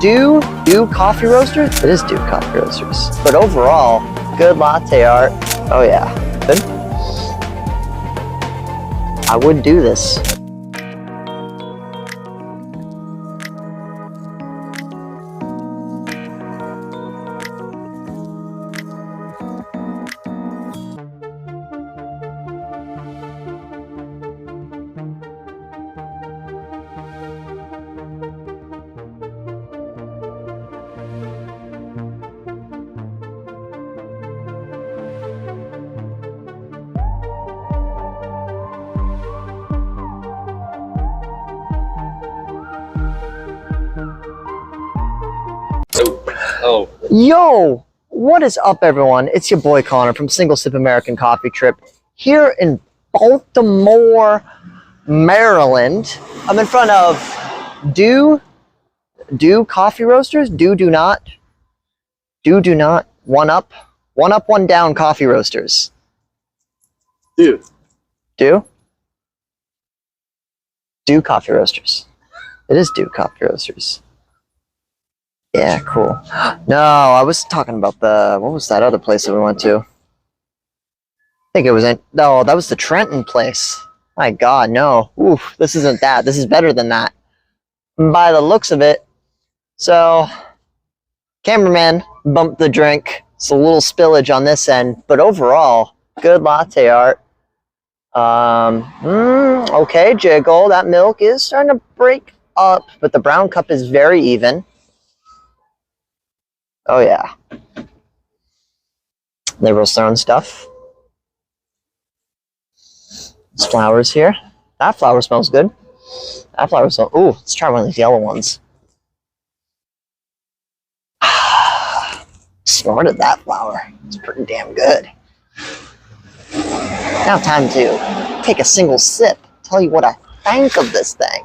Do Coffee Roasters? It is Do Coffee Roasters. But overall, good latte art. Oh yeah, good. I would do this. Oh. Yo, what is up, everyone? It's your boy Connor from Singlesip American Coffee Trip here in Baltimore, Maryland. I'm in front of Do Coffee Roasters. Do not. One up, one down Coffee Roasters. Do Coffee Roasters. It is Do Coffee Roasters. Yeah, cool. No, I was talking about what was that other place that we went to? I think it was no, that was the Trenton place. My God, no. Oof, this isn't that. This is better than that. By the looks of it. So, cameraman bumped the drink. It's a little spillage on this end, but overall, good latte art. Okay, jiggle. That milk is starting to break up, but the brown cup is very even. Oh yeah. They roast their own stuff. There's flowers here. That flower smells good. That flower smells. Ooh, let's try one of these yellow ones. Snorted that flower. It's pretty damn good. Now time to take a single sip. Tell you what I think of this thing.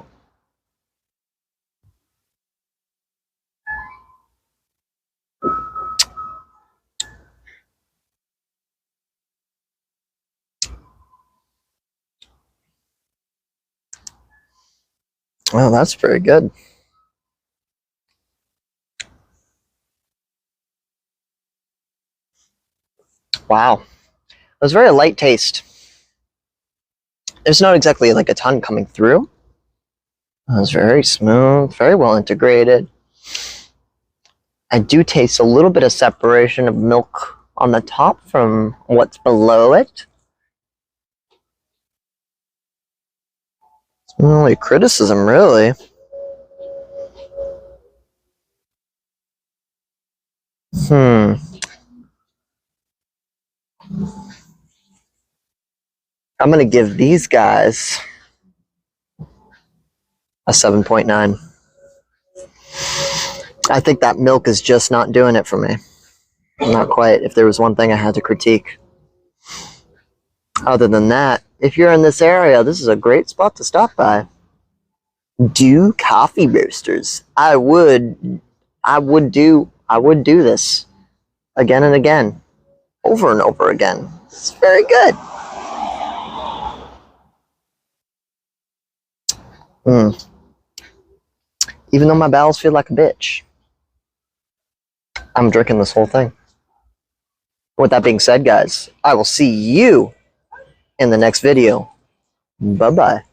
Well, that's pretty good. Wow. It was a very light taste. There's not exactly like a ton coming through. It was very smooth, very well integrated. I do taste a little bit of separation of milk on the top from what's below it. It's not really criticism, really. I'm going to give these guys a 7.9. I think that milk is just not doing it for me. Not quite. If there was one thing I had to critique. Other than that, if you're in this area, this is a great spot to stop by. Do Coffee Roasters. I would do this again and again, over and over again. It's very good. Even though my bowels feel like a bitch, I'm drinking this whole thing. With that being said, guys, I will see you in the next video. Bye-bye.